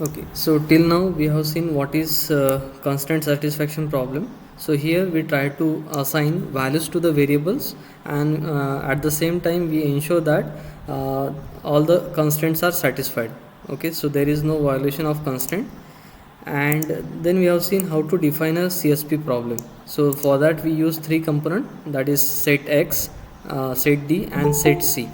Okay, so till now we have seen what is constant satisfaction problem. So here we try to assign values to the variables, and at the same time we ensure that all the constraints are satisfied. Okay, so there is no violation of constraint. And then we have seen how to define a CSP problem. So for that we use three component, that is set X, set D and set C.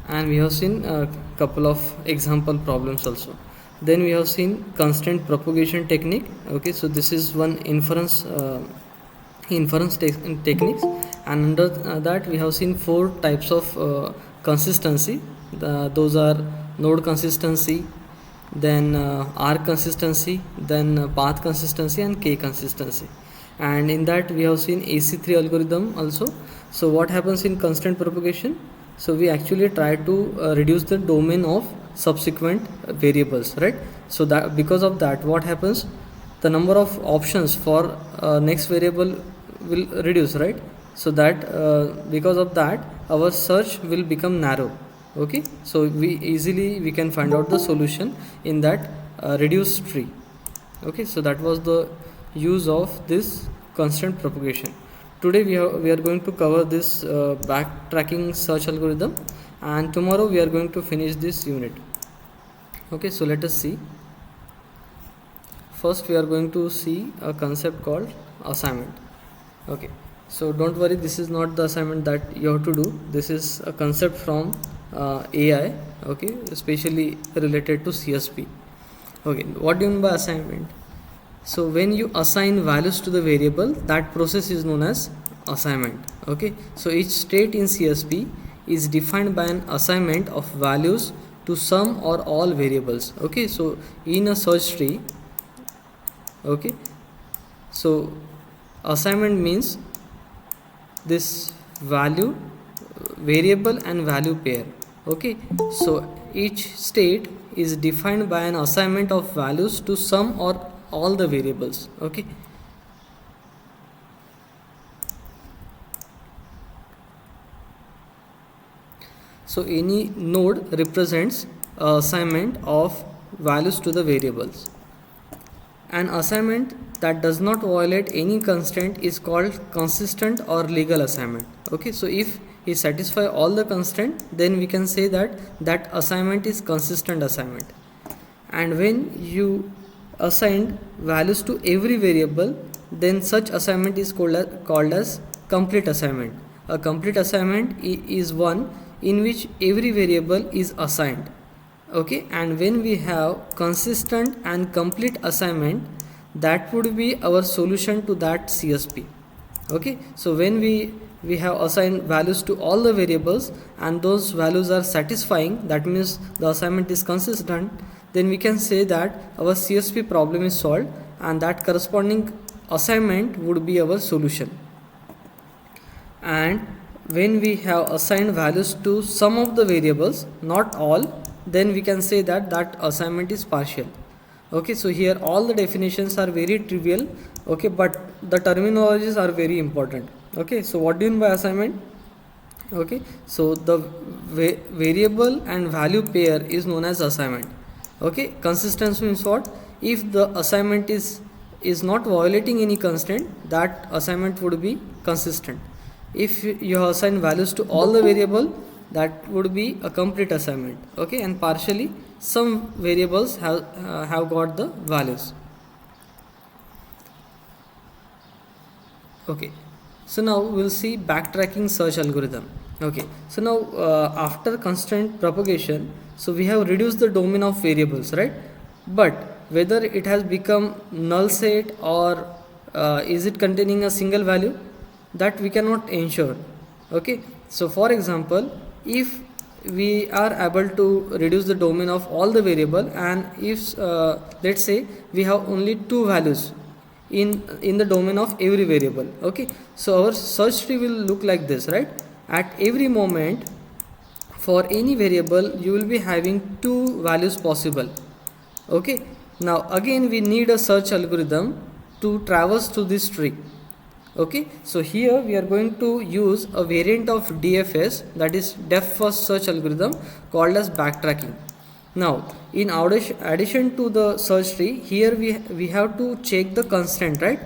And we have seen a couple of example problems also. Then we have seen constraint propagation technique. Okay, so this is one inference techniques, and under that we have seen four types of consistency. Those are node consistency, then R consistency, then path consistency and K consistency. And in that we have seen AC3 algorithm also. So what happens in constraint propagation? So we actually try to reduce the domain of subsequent variables, right? So that because of that, what happens, the number of options for next variable will reduce, right? So that because of that our search will become narrow. Okay, so we can find out the solution in that reduced tree. Okay, so that was the use of this constraint propagation. Today we are going to cover this backtracking search algorithm, and tomorrow we are going to finish this unit. Okay, so let us see. First we are going to see a concept called assignment. Okay, so don't worry, this is not the assignment that you have to do. This is a concept from AI, okay, especially related to CSP. Okay, what do you mean by assignment? So when you assign values to the variable, that process is known as assignment. Okay, so each state in CSP is defined by an assignment of values to some or all variables. Okay, so in a search tree, okay, so assignment means this value, variable and value pair. Okay, so each state is defined by an assignment of values to some or all the variables. Okay, so any node represents assignment of values to the variables. An assignment that does not violate any constraint is called consistent or legal assignment. Okay, so if we satisfy all the constraint, then we can say that that assignment is consistent assignment. And when you assign values to every variable, then such assignment is called as complete assignment. A complete assignment is one in which every variable is assigned. Okay, and when we have consistent and complete assignment, that would be our solution to that CSP. Okay, so when we have assigned values to all the variables and those values are satisfying, that means the assignment is consistent, then we can say that our CSP problem is solved, and that corresponding assignment would be our solution. And when we have assigned values to some of the variables, not all, then we can say that that assignment is partial. Okay, so here all the definitions are very trivial, okay, but the terminologies are very important. Okay, so what do you mean by assignment? Okay, so the variable and value pair is known as assignment. Okay, consistency means what? If the assignment is not violating any constraint, that assignment would be consistent. If you assign values to all the variable, that would be a complete assignment. Okay, and partially some variables have got the values. Okay, so now we'll see backtracking search algorithm. Okay, so now after constraint propagation, so we have reduced the domain of variables, right? But whether it has become null set or is it containing a single value, that we cannot ensure. Okay, so for example, if we are able to reduce the domain of all the variable, and if let's say we have only two values in the domain of every variable. Okay, so our search tree will look like this, right? At every moment for any variable you will be having two values possible. Okay, now again we need a search algorithm to traverse through this tree. Okay, so here we are going to use a variant of DFS, that is depth first search algorithm, called as backtracking. Now in addition to the search tree, here we have to check the constraint, right?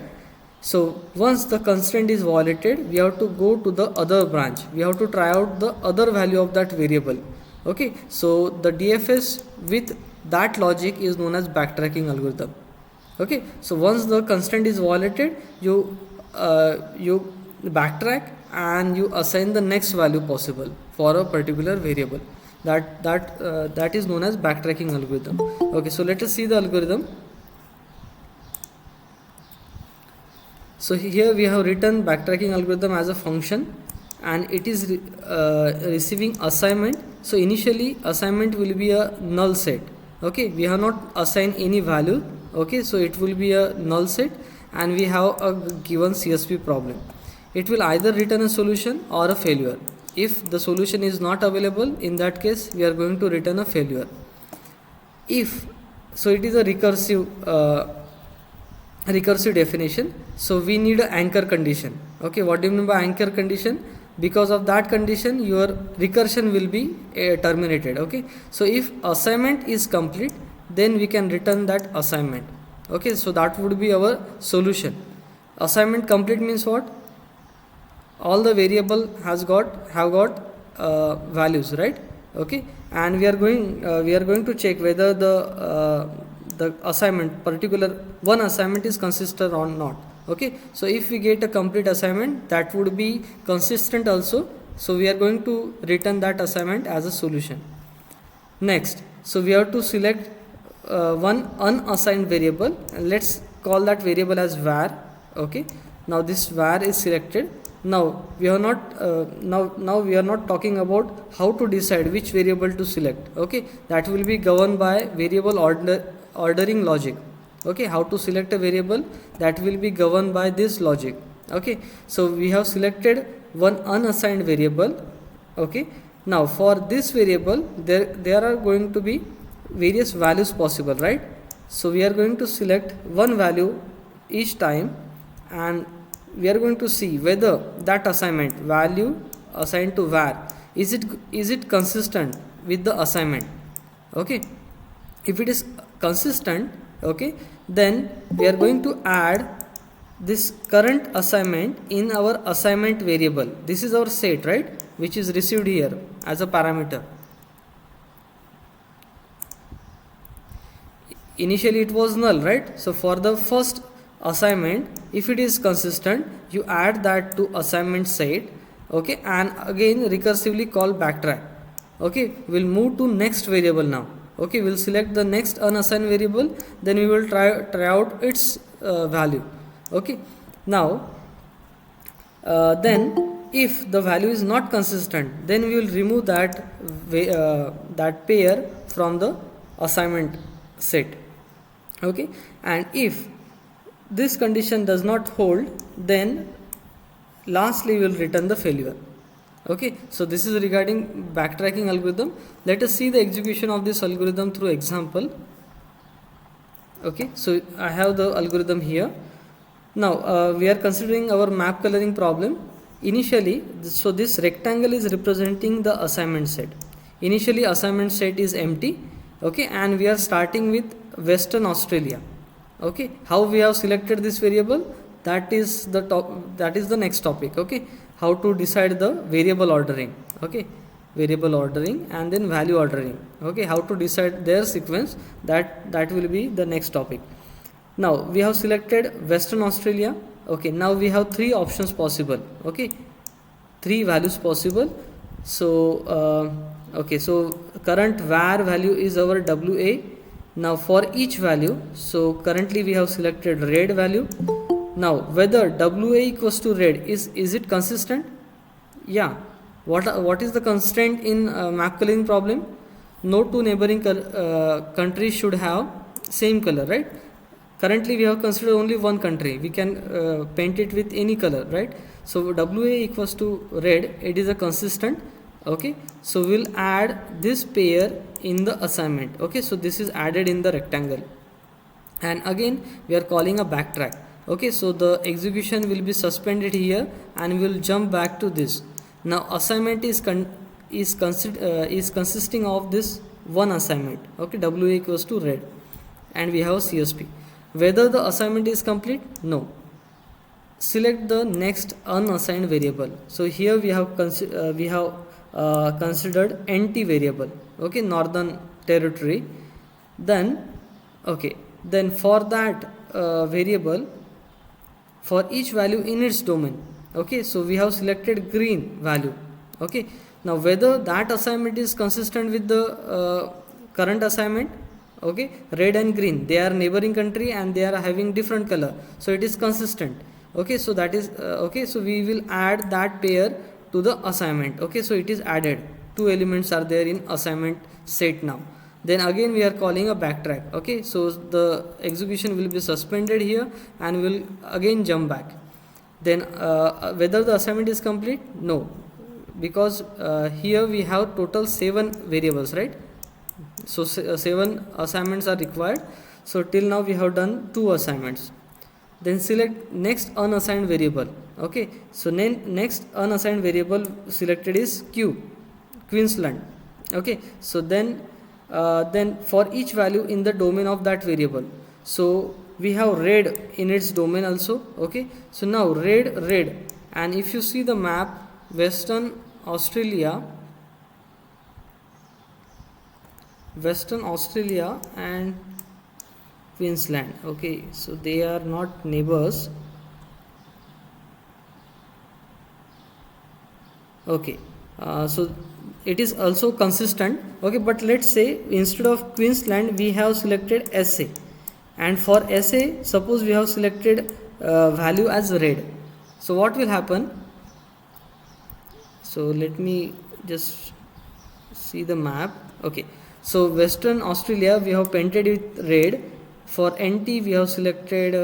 So once the constraint is violated, we have to go to the other branch, we have to try out the other value of that variable. Okay, so the DFS with that logic is known as backtracking algorithm. Okay, so once the constraint is violated, you backtrack and you assign the next value possible for a particular variable. That is known as backtracking algorithm. Okay, so let us see the algorithm. So here we have written backtracking algorithm as a function, and it is receiving assignment. So initially assignment will be a null set. Okay, we have not assigned any value. Okay, so it will be a null set, and we have a given CSV problem. It will either return a solution or a failure. If the solution is not available, in that case we are going to return a failure. If so, it is a recursive definition. So we need an anchor condition. Okay, what do you mean by anchor condition? Because of that condition your recursion will be terminated. Okay, so if assignment is complete, then we can return that assignment. Okay, so that would be our solution. Assignment complete means what? All the variable have got values, right? Okay, and we are going to check whether the assignment, particular one assignment, is consistent or not. Okay, so if we get a complete assignment, that would be consistent also, so we are going to return that assignment as a solution. Next, so we have to select one unassigned variable, and let's call that variable as var. Okay, now this var is selected. Now we are not now we are not talking about how to decide which variable to select. Okay, that will be governed by variable ordering logic. Okay, how to select a variable, that will be governed by this logic. Okay, so we have selected one unassigned variable. Okay, now for this variable there are going to be various values possible, right? So we are going to select one value each time, and we are going to see whether that assignment value assigned to var is it consistent with the assignment. Okay, if it is consistent, okay, then we are going to add this current assignment in our assignment variable. This is our set, right, which is received here as a parameter. Initially it was null, right? So for the first assignment, if it is consistent, you add that to assignment set. Okay, and again recursively call backtrack. Okay, we'll move to next variable now. Okay, we'll select the next unassigned variable, then we will try out its value. Okay, now then if the value is not consistent, then we will remove that pair from the assignment set. Okay, and if this condition does not hold, then lastly we will return the failure. Okay, so this is regarding backtracking algorithm. Let us see the execution of this algorithm through example. Okay, so I have the algorithm here. Now we are considering our map coloring problem. Initially, so this rectangle is representing the assignment set. Initially assignment set is empty. Okay, and we are starting with Western Australia. Okay, how we have selected this variable, that is the next topic. Okay, how to decide the variable ordering. Okay, variable ordering and then value ordering. Okay, how to decide their sequence, that will be the next topic. Now we have selected Western Australia. Okay, now we have three options possible. Okay, three values possible. So okay, so current var value is our WA. Now for each value, so currently we have selected red value. Now whether WA equals to red, is it consistent? Yeah. What is the constraint in map coloring problem? No two neighboring countries should have same color, right? Currently we have considered only one country. We can paint it with any color, right? So WA equals to red, it is a consistent. Okay, so we'll add this pair in the assignment. Okay, so this is added in the rectangle, and again we are calling a backtrack. Okay, so the execution will be suspended here and we will jump back to this. Now assignment is consisting of this one assignment. Okay, WA equals to read, and we have CSP. Whether the assignment is complete? No. Select the next unassigned variable. So here we have considered NT variable. Okay, Northern Territory. Then then for that variable, for each value in its domain. Okay, so we have selected green value. Okay, now whether that assignment is consistent with the current assignment. Okay, red and green, they are neighboring country and they are having different color, so it is consistent. Okay, so that is okay, so we will add that pair to the assignment. Okay, so it is added, two elements are there in assignment set. Now then again we are calling a backtrack. Okay, so the execution will be suspended here and will again jump back. Then whether the assignment is complete? No, because here we have total 7 variables, right? So 7 assignments are required. So till now we have done 2 assignments. Then select next unassigned variable. Okay, so next unassigned variable selected is Queensland. Okay, so then for each value in the domain of that variable, so we have red in its domain also. Okay, so now red, and if you see the map, Western Australia and Queensland. Okay, so they are not neighbors. Okay, so it is also consistent. Okay, but let's say instead of Queensland we have selected SA, and for SA suppose we have selected value as red. So what will happen? So let me just see the map. Okay, so Western Australia we have painted with red. For NT we have selected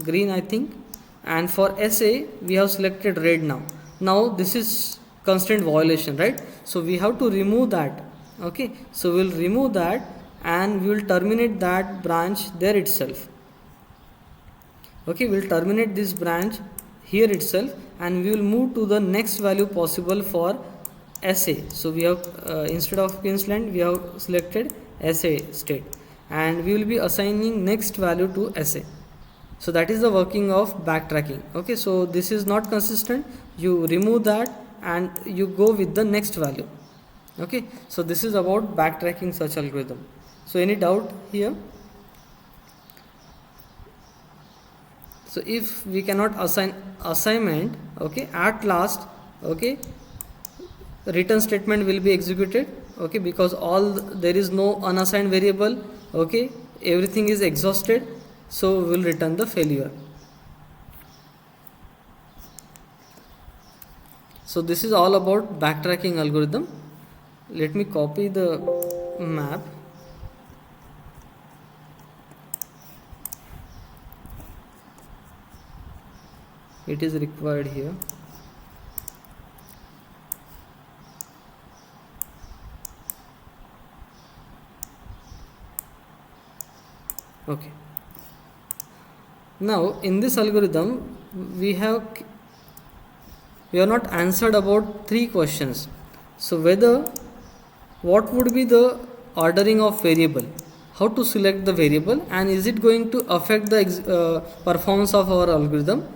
green, I think, and for SA we have selected red. Now this is constraint violation, right? So we have to remove that. Okay, so we'll remove that and we will terminate that branch there itself. Okay, we'll terminate this branch here itself and we will move to the next value possible for SA. So we have instead of Queensland we have selected SA state, and we will be assigning next value to SA. So that is the working of backtracking. Okay, so this is not consistent, you remove that and you go with the next value. Okay, so this is about backtracking such algorithm. So any doubt here? So if we cannot assign assignment, okay, at last, okay, return statement will be executed. Okay, because there is no unassigned variable. Okay, everything is exhausted, so we will return the failure. So this is all about backtracking algorithm. Let me copy the map. It is required here. Okay, now in this algorithm we are not answered about 3 questions. So what would be the ordering of variable, how to select the variable, and is it going to affect the performance of our algorithm?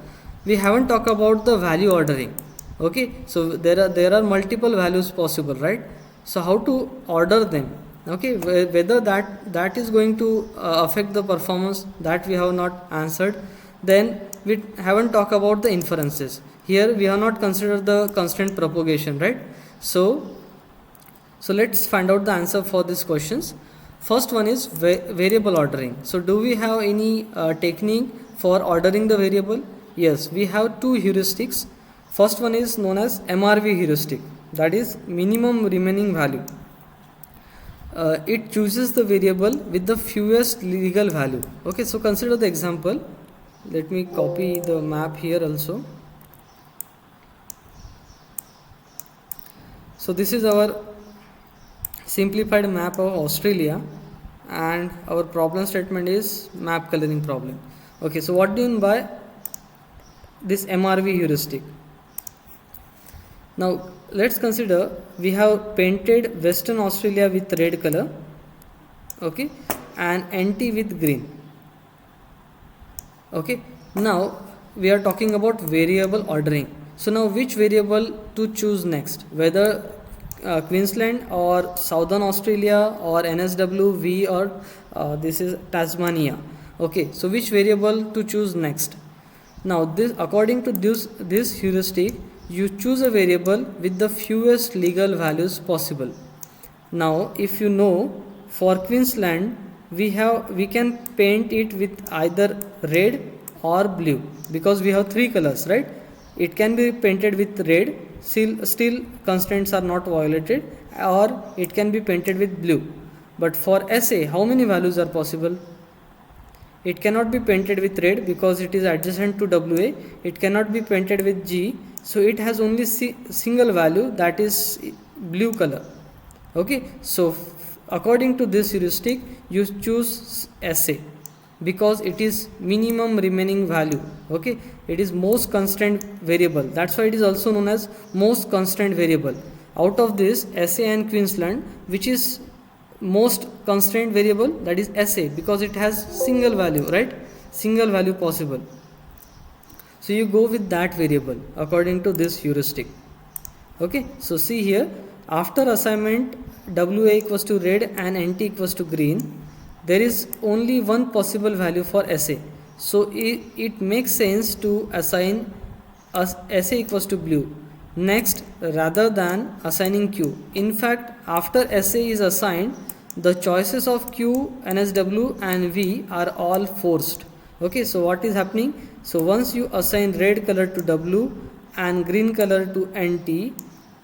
We haven't talked about the value ordering. Okay, so there are multiple values possible, right? So how to order them? Okay, whether that is going to affect the performance, that we have not answered. Then we haven't talked about the inferences. Here we have not considered the constraint propagation, right? So let's find out the answer for these questions. First one is variable ordering. So do we have any technique for ordering the variable? Yes, we have 2 heuristics. First one is known as MRV heuristic, that is minimum remaining value. It chooses the variable with the fewest legal value. Okay, so consider the example. Let me copy the map here also. So this is our simplified map of Australia, and our problem statement is map coloring problem. Okay, so what do you mean by this MRV heuristic? Now let's consider we have painted Western Australia with red color, okay, and NT with green. Okay, now we are talking about variable ordering. So now which variable to choose next, whether Queensland or Southern Australia or NSW or this is Tasmania. Okay, so which variable to choose next? Now this, according to this heuristic, you choose a variable with the fewest legal values possible. Now if you know, for Queensland we can paint it with either red or blue, because we have three colors, right? It can be painted with red, still constraints are not violated, or it can be painted with blue. But for SA, how many values are possible? It cannot be painted with red because it is adjacent to WA. It cannot be painted with G, so it has only single value, that is blue color. Okay, so according to this heuristic, you choose SA because it is minimum remaining value. Okay, it is most constraint variable, that's why it is also known as most constraint variable. Out of this, SA and Queensland, which is most constraint variable, that is SA, because it has single value, right? Single value possible. So you go with that variable according to this heuristic. Okay, so see here, after assignment WA equals to red and NT equals to green, there is only one possible value for SA. So it makes sense to assign SA equals to blue next rather than assigning Q. In fact, after SA is assigned, the choices of Q, NSW and V are all forced. Okay, so what is happening? So once you assign red color to W and green color to NT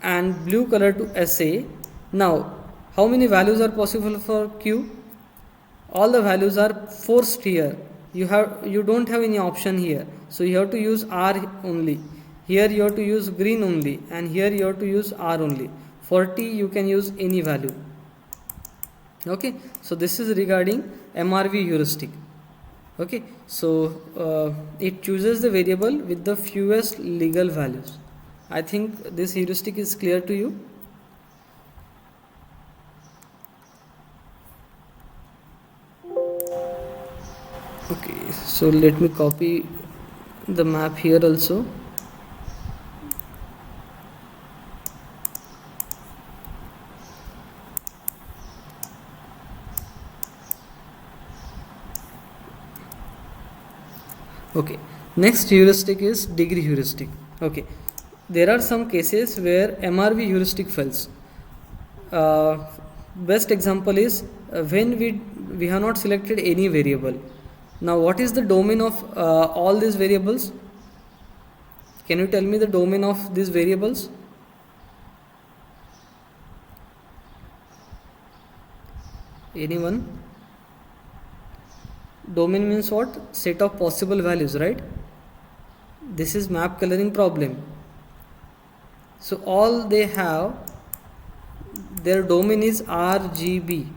and blue color to SA, now how many values are possible for Q? All the values are forced here. You don't have any option here, so you have to use R only. Here you have to use green only, and here you have to use R only. For T you can use any value. Okay, so this is regarding MRV heuristic. Okay, so it chooses the variable with the fewest legal values. I think this heuristic is clear to you. Okay, so let me copy the map here also. Okay, next heuristic is degree heuristic. Okay, there are some cases where MRV heuristic fails. Best example is when we have not selected any variable. Now what is the domain of all these variables? Can you tell me the domain of these variables? Anyone? Domain means what? Set of possible values, right? This is map coloring problem. So all they have, their domain is RGB.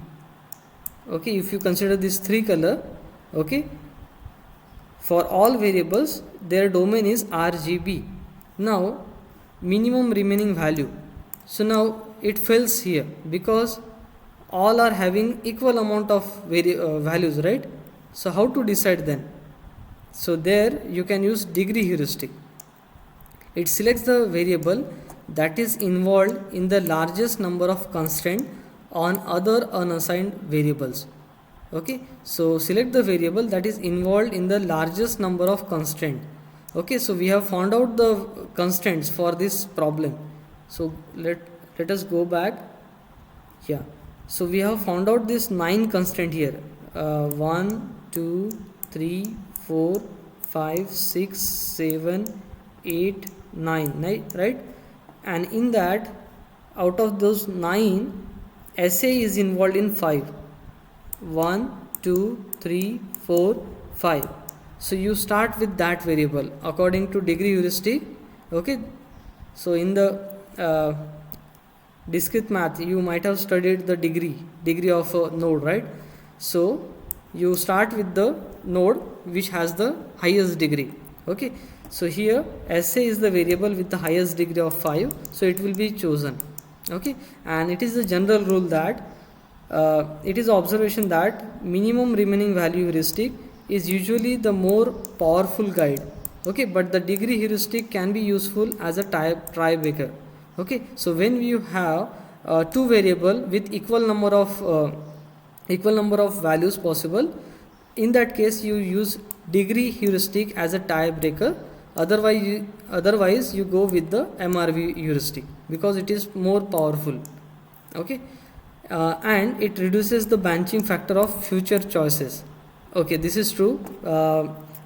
Okay, if you consider these three color, okay, for all variables their domain is RGB. Now minimum remaining value, so now it fails here because all are having equal amount of values, right? So how to decide then? So there you can use degree heuristic. It selects the variable that is involved in the largest number of constraints on other unassigned variables. Okay, so select the variable that is involved in the largest number of constraints. Okay, so we have found out the constraints for this problem. So let us go back. Yeah, so we have found out this 9 constraint here. 1 2 3 4 5 6 7 8 9, right? And in that, out of those 9, SA is involved in 5. 1 2 3 4 5. So you start with that variable according to degree heuristic. Okay, so in the discrete math you might have studied the degree of a node, right? So you start with the node which has the highest degree. Okay, so here SA is the variable with the highest degree of 5, so it will be chosen. Okay, and it is the general rule that it is observation that minimum remaining value heuristic is usually the more powerful guide. Okay, but the degree heuristic can be useful as a tiebreaker. Okay, so when you have two variable with equal number of values possible, in that case you use degree heuristic as a tiebreaker. Otherwise you go with the MRV heuristic because it is more powerful. Okay, and it reduces the branching factor of future choices. Okay, this is true.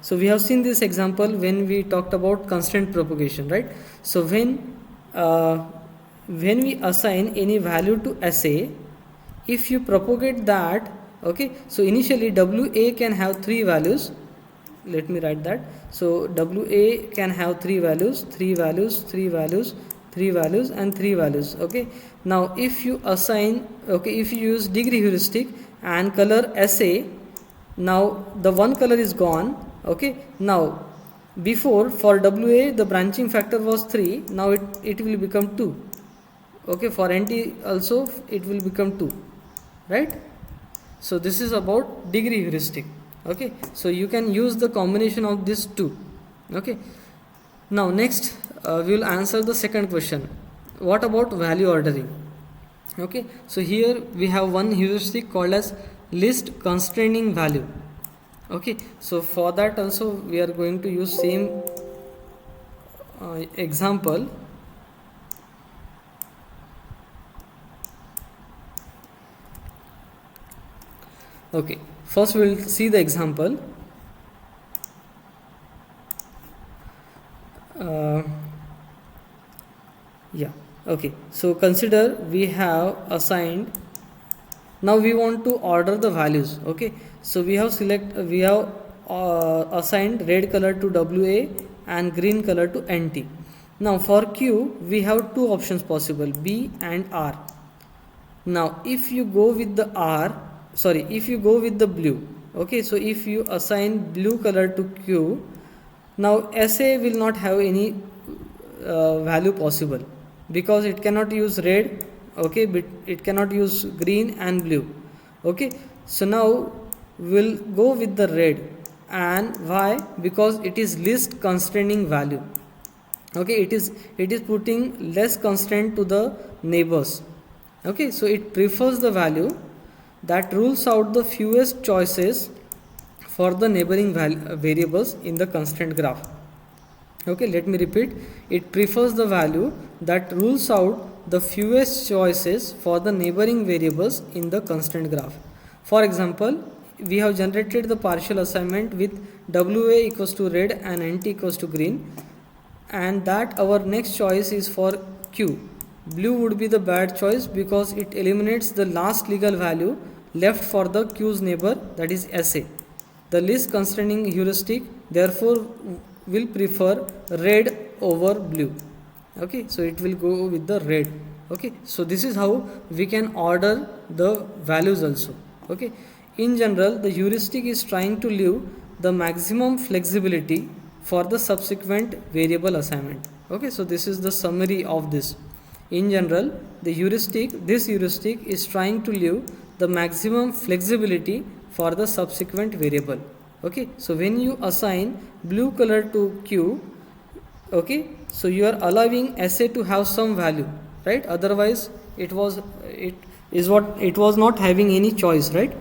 So we have seen this example when we talked about constraint propagation, right? So when we assign any value to SA, if you propagate that, okay, so initially WA can have three values. Let me write that. So WA can have three values, and three values. Okay, now if you assign, okay, if you use degree heuristic and color SA, now the one color is gone. Okay, now before for WA the branching factor was 3, now it will become 2. Okay, for NT also it will become 2, right? So this is about degree heuristic. Okay, so you can use the combination of these two. Okay, now next we will answer the second question. What about value ordering? Okay, so here we have one heuristic called as list constraining value. Okay, so for that also we are going to use same example. Okay, first we will see the example. Yeah, okay, so consider we have assigned, now we want to order the values. Okay, so we have assigned red color to WA and green color to NT. Now for Q we have two options possible, B and R. Now if you go with the blue, okay, so if you assign blue color to Q, now SA will not have any value possible because it cannot use red, okay, but it cannot use green and blue. Okay, so now we'll go with the red. And why? Because it is least constraining value. Okay, it is putting less constraint to the neighbors. Okay, so it prefers the value that rules out the fewest choices for the neighboring variables in the constraint graph. Okay, let me repeat. It prefers the value that rules out the fewest choices for the neighboring variables in the constraint graph. For example, we have generated the partial assignment with WA equals to red and NT equals to green, and that our next choice is for Q. Blue would be the bad choice because it eliminates the last legal value left for the Q's neighbor, that is SA. The least constraining heuristic therefore will prefer red over blue. Okay, so it will go with the red. Okay, so this is how we can order the values also. Okay, in general the heuristic is trying to leave the maximum flexibility for the subsequent variable assignment. Okay, so this is the summary of this. In general, this heuristic is trying to leave the maximum flexibility for the subsequent variable. Okay, so when you assign blue color to Q, okay, so you are allowing SA to have some value, right? Otherwise it was not having any choice, right?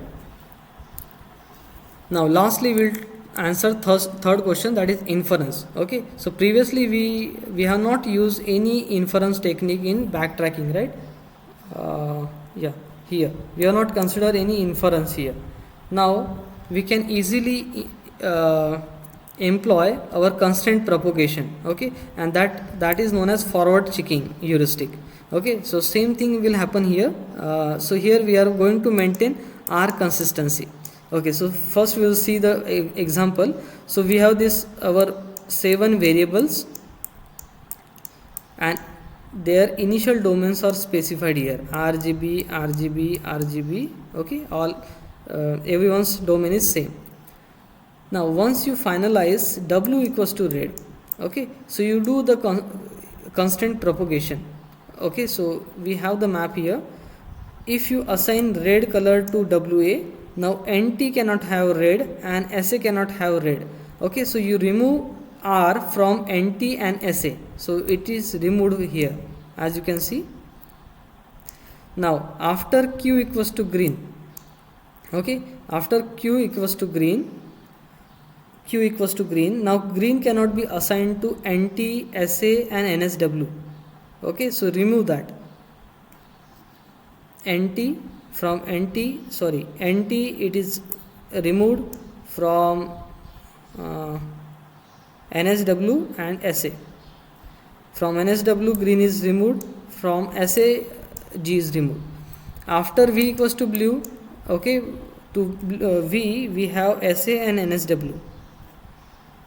Now lastly we'll answer third question, that is inference. Okay, so previously we have not used any inference technique in backtracking, right? Here we have not considered any inference here. Now we can easily employ our constraint propagation. Okay, and that is known as forward checking heuristic. Okay, so same thing will happen here. So here we are going to maintain R consistency. Okay, so first we will see the example. So we have this our 7 variables and their initial domains are specified here, RGB, RGB, RGB. Okay, all everyone's domain is same. Now once you finalize w equals to red, okay, so you do the constant propagation. Okay, so we have the map here. If you assign red color to WA, now NT cannot have red and SA cannot have red. Okay, so you remove R from NT and SA, so it is removed here, as you can see. Now after Q equals to green, okay, after Q equals to green, now green cannot be assigned to NT, SA and NSW. Okay, so remove that. NT it is removed from NSW and SA. From NSW green is removed, from SA G is removed. After V equals to blue, okay, to V we have SA and NSW.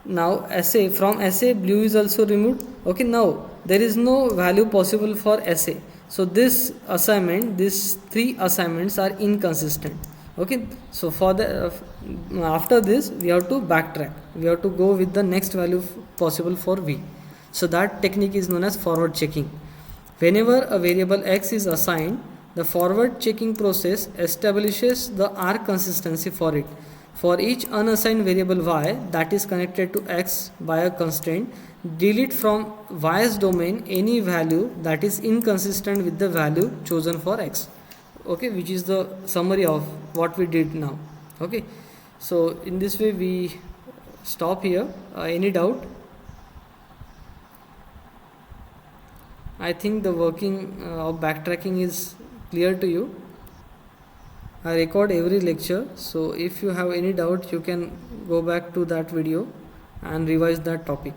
Now SA, from SA blue is also removed. Okay, now there is no value possible for SA, so this assignment, these three assignments are inconsistent. Okay, so for the after this we have to backtrack, we have to go with the next value possible for V. So that technique is known as forward checking. Whenever a variable x is assigned, the forward checking process establishes the R consistency for it. For each unassigned variable y that is connected to x by a constraint, delete from y's domain any value that is inconsistent with the value chosen for x. Okay, which is the summary of what we did now. Okay, so in this way we stop here. Any doubt? I think the working of backtracking is clear to you. I record every lecture, so if you have any doubt you can go back to that video and revise that topic.